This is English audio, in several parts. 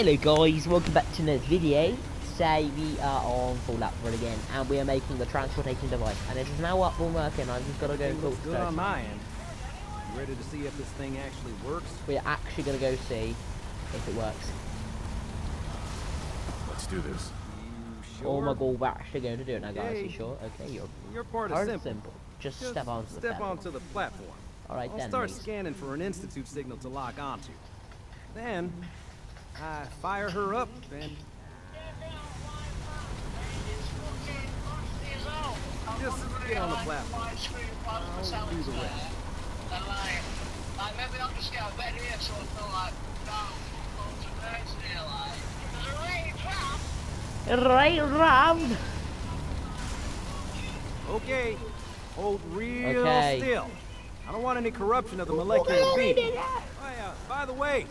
Hello guys, welcome back to another video. Today we are on Fallout 4 again, and we are making the transportation device, and it is now up and working. I've just got to go talk to good on my end. You ready to see if this thing actually works? We're actually going to go see if it works. Let's do this. You sure? Oh my god, we're actually going to do it now, guys. You sure? Okay, Your part is simple. Just step onto the platform. Alright then. I'll start scanning for an institute signal to lock onto. Then I fire her up and just get on the platform. I'll do the rest. Maybe I'll just get a bed here so I feel like loads of birds here, like. There's a Right round. Okay, hold real still. I don't want any corruption of the molecular beam. By the way,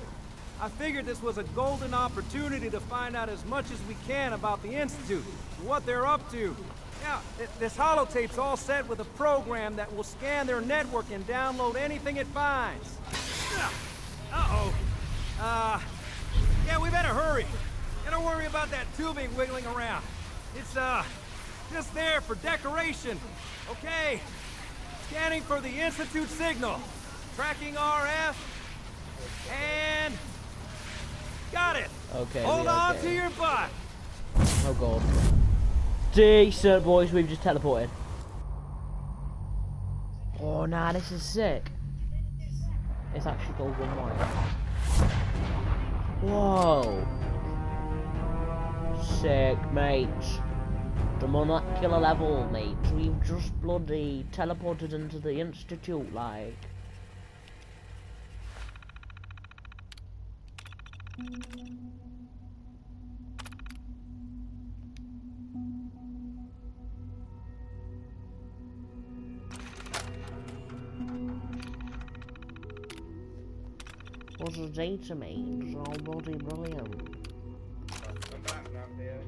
I figured this was a golden opportunity to find out as much as we can about the Institute, what they're up to. Yeah, this holotape's all set with a program that will scan their network and download anything it finds. Uh-oh. Yeah, we better hurry. And don't worry about that tubing wiggling around. It's, just there for decoration. Okay. Scanning for the Institute signal. Tracking RF. And... got it. Okay. Hold on to your butt. Oh god. Decent, boys. We've just teleported. Oh, nah, this is sick. It's actually gold and white. Whoa. Sick, mates. The molecular level, mates. We've just bloody teleported into the Institute, like. What's the data means? Oh, bloody brilliant. I'm back now, Theo.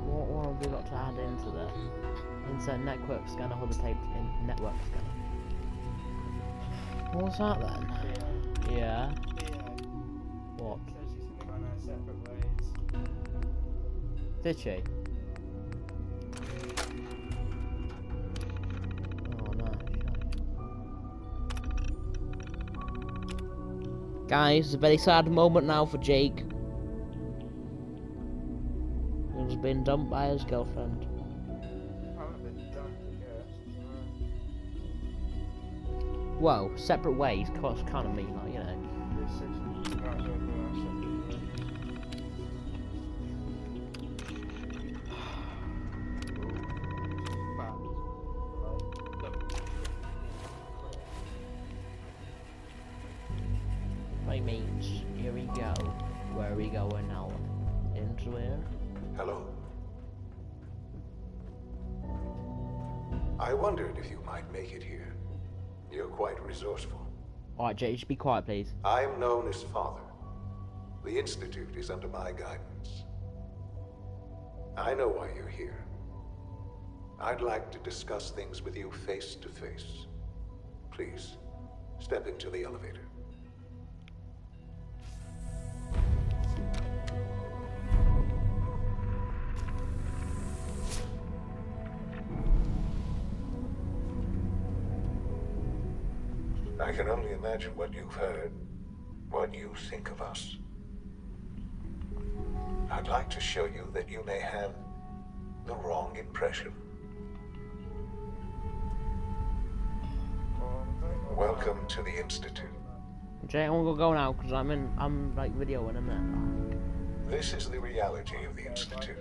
What have we got to add into there? Insert network scanner, hold the tape in network scanner. What's that then? Yeah. Theo. What? Says she's gonna go on our separate ways. Did she? Oh no. Guys, it's a very sad moment now for Jake. He's been dumped by his girlfriend. I haven't been dumped, I guess. Whoa, separate ways, cause kind of mean, like, you know. This says she's gonna go on our separate ways. By means, here we go. Where are we going now? Into where? Hello. I wondered if you might make it here. You're quite resourceful. Alright, Jake, just be quiet, please. I'm known as Father. The Institute is under my guidance. I know why you're here. I'd like to discuss things with you face to face. Please, step into the elevator. I can only imagine what you've heard, what you think of us. I'd like to show you that you may have the wrong impression. Welcome to the Institute. Jake, I'm gonna go now because I'm like videoing a minute. This is the reality of the Institute.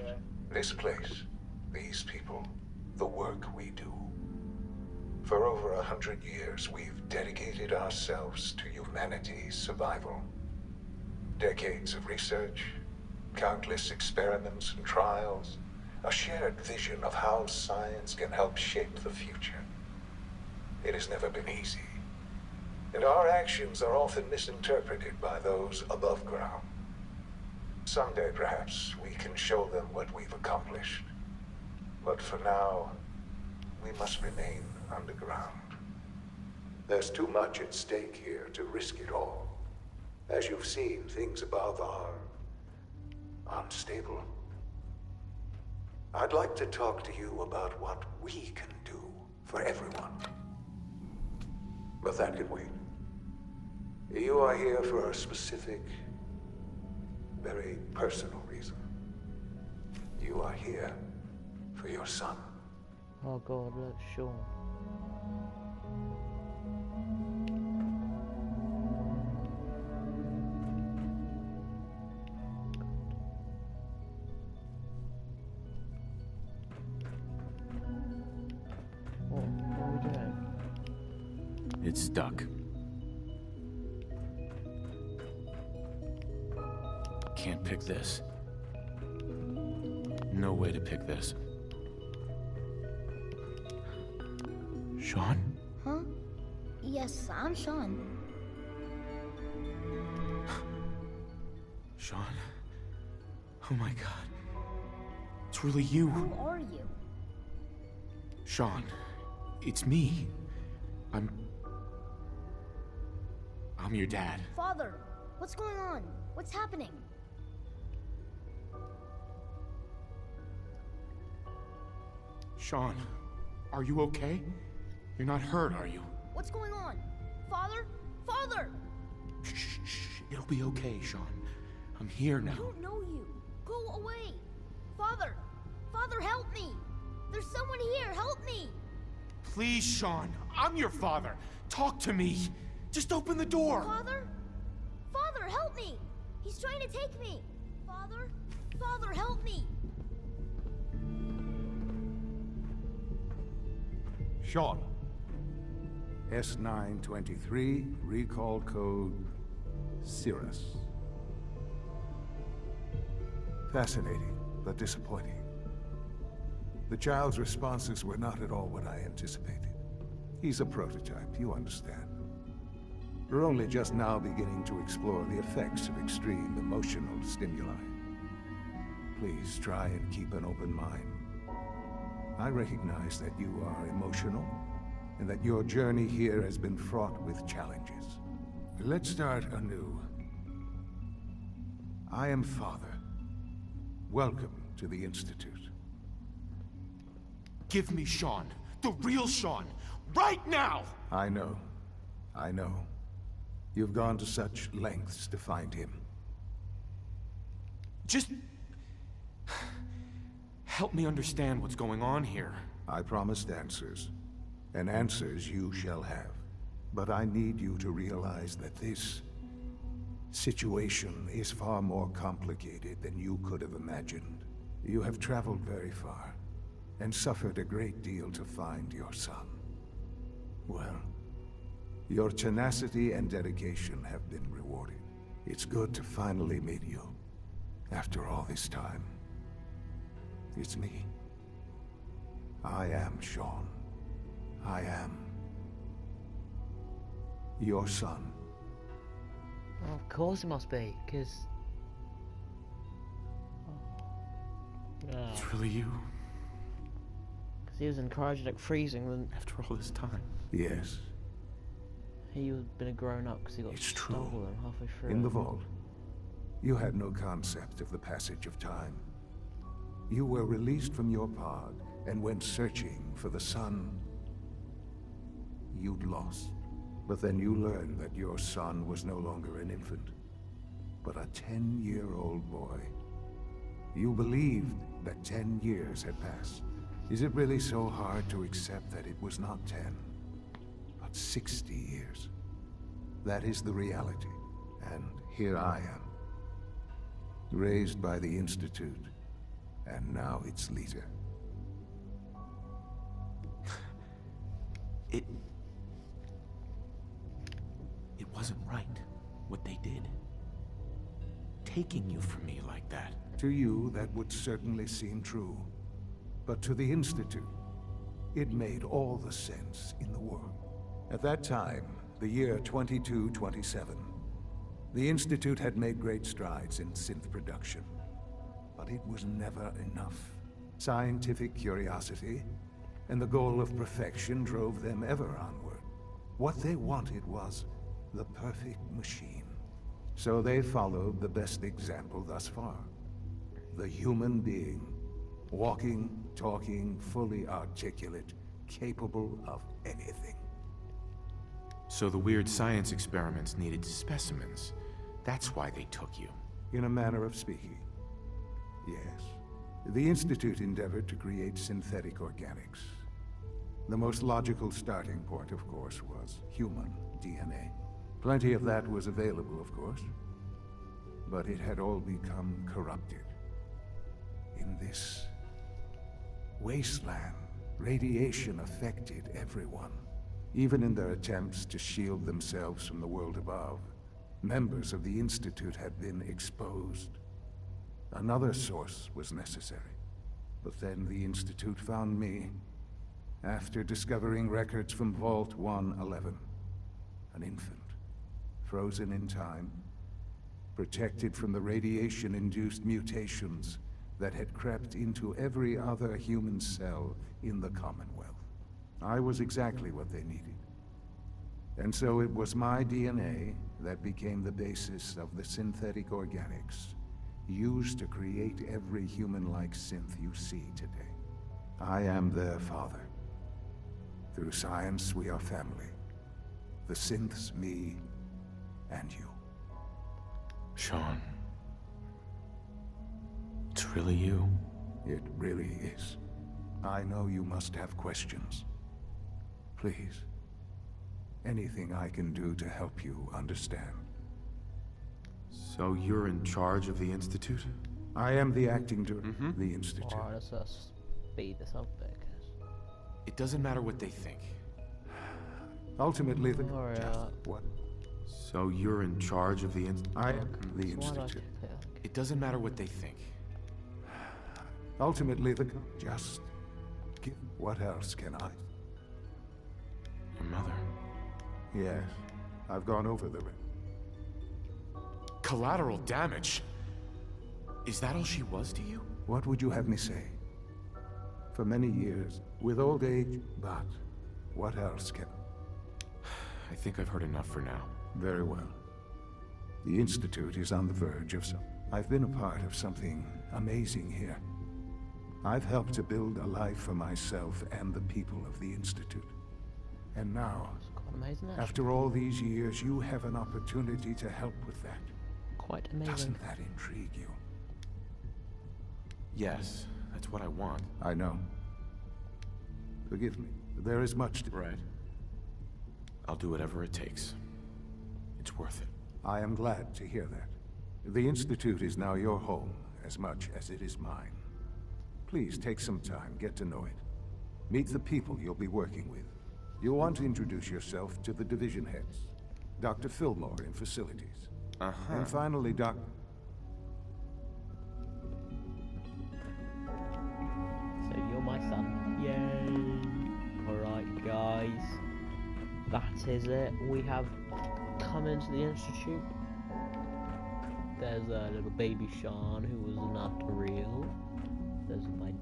This place, these people, the work we do. For over 100 years, we've dedicated ourselves to humanity's survival. Decades of research, countless experiments and trials, a shared vision of how science can help shape the future. It has never been easy, And our actions are often misinterpreted by those above ground. Someday, perhaps, we can show them what we've accomplished. But for now, we must remain underground. There's too much at stake here to risk it all. As you've seen, things above are unstable. I'd like to talk to you about what we can do for everyone. But that can wait. You are here for a specific, very personal reason. You are here for your son. Oh God, look, Sean. What are we doing? It's stuck. Can't pick this. No way to pick this. Sean? Huh? Yes, I'm Sean. Sean? Oh my God. It's really you. Who are you? Sean, it's me. I'm your dad. Father, what's going on? What's happening? Sean, are you okay? You're not hurt, are you? What's going on? Father? Father! Shh, shh. It'll be okay, Sean. I'm here I now. don't know you. Go away. Father! Father, help me! There's someone here, help me! Please, Sean. I'm your father. Talk to me. Just open the door. Father? Father, help me! He's trying to take me! Father? Father, help me! Sean. S923, recall code Cirrus. Fascinating, but disappointing. The child's responses were not at all what I anticipated. He's a prototype, you understand. We're only just now beginning to explore the effects of extreme emotional stimuli. Please try and keep an open mind. I recognize that you are emotional, and that your journey here has been fraught with challenges. Let's start anew. I am Father. Welcome to the Institute. Give me Sean. The real Sean. Right now! I know. I know. You've gone to such lengths to find him. Just... help me understand what's going on here. I promised answers, and answers you shall have. But I need you to realize that this situation is far more complicated than you could have imagined. You have traveled very far, and suffered a great deal to find your son. Well, your tenacity and dedication have been rewarded. It's good to finally meet you, after all this time. It's me. I am Sean. I am your son. Well, of course it must be, because... It's really you. Because he was in cryogenic freezing, then After all this time. Yes, he would have been a grown-up because he got It's true. stolen halfway through. in the vault. You had no concept of the passage of time. You were released from your pod and went searching for the son you'd lost. But then you learned that your son was no longer an infant, but a 10-year-old boy. You believed that 10 years had passed. Is it really so hard to accept that it was not 10, but 60 years? That is the reality, and here I am. Raised by the Institute, and now its leader. It wasn't right, what they did. Taking you from me like that. To you, that would certainly seem true. But to the Institute, it made all the sense in the world. At that time, the year 2227. The Institute had made great strides in synth production, but it was never enough. Scientific curiosity and the goal of perfection drove them ever onward. What they wanted was the perfect machine. So they followed the best example thus far. The human being. Walking, talking, fully articulate, capable of anything. So the weird science experiments needed specimens. That's why they took you. In a manner of speaking, yes. The Institute endeavored to create synthetic organics. The most logical starting point, of course, was human DNA. Plenty of that was available, of course, but it had all become corrupted. In this wasteland, radiation affected everyone. Even in their attempts to shield themselves from the world above, members of the Institute had been exposed. Another source was necessary. But then the Institute found me, after discovering records from Vault 111. An infant, frozen in time, protected from the radiation-induced mutations that had crept into every other human cell in the Commonwealth. I was exactly what they needed. And so it was my DNA that became the basis of the synthetic organics used to create every human-like synth you see today. I am their father. Through science, we are family. The synths, me, and you. Sean. It's really you. It really is. I know you must have questions. Please. Anything I can do to help you understand. So you're in charge of the Institute? I am the acting director of the Institute. Alright, let's speed this up a bit, 'cause... It doesn't matter what they think. Ultimately, the... Alright. What? So you're in charge of the Institute? I am the So why do I Institute. keep it? It doesn't matter what they think. Ultimately, the... Just... Give... What else can I... Your mother. Yes. I've gone over the... Collateral damage? Is that all she was to you? What would you have me say? For many years, with old age, but... What else can... I think I've heard enough for now. Very well. The Institute is on the verge of some... I've been a part of something amazing here. I've helped to build a life for myself and the people of the Institute. And now, It's quite amazing, actually. after all these years, you have an opportunity to help with that. Quite amazing. Doesn't that intrigue you? Yes, that's what I want. I know. Forgive me. There is much to... Right. I'll do whatever it takes. It's worth it. I am glad to hear that. The Institute is now your home, as much as it is mine. Please take some time, get to know it. Meet the people you'll be working with. You'll want to introduce yourself to the division heads. Dr. Fillmore in facilities. And finally, So you're my son. Yay! Alright, guys. That is it. We have come into the Institute. There's a little baby Sean who was not real. There's my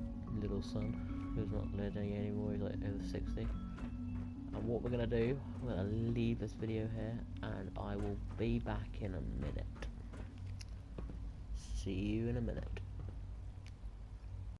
little son who's not living anymore. He's like over 60. And what we're gonna do, we're gonna leave this video here, and I will be back in a minute. See you in a minute.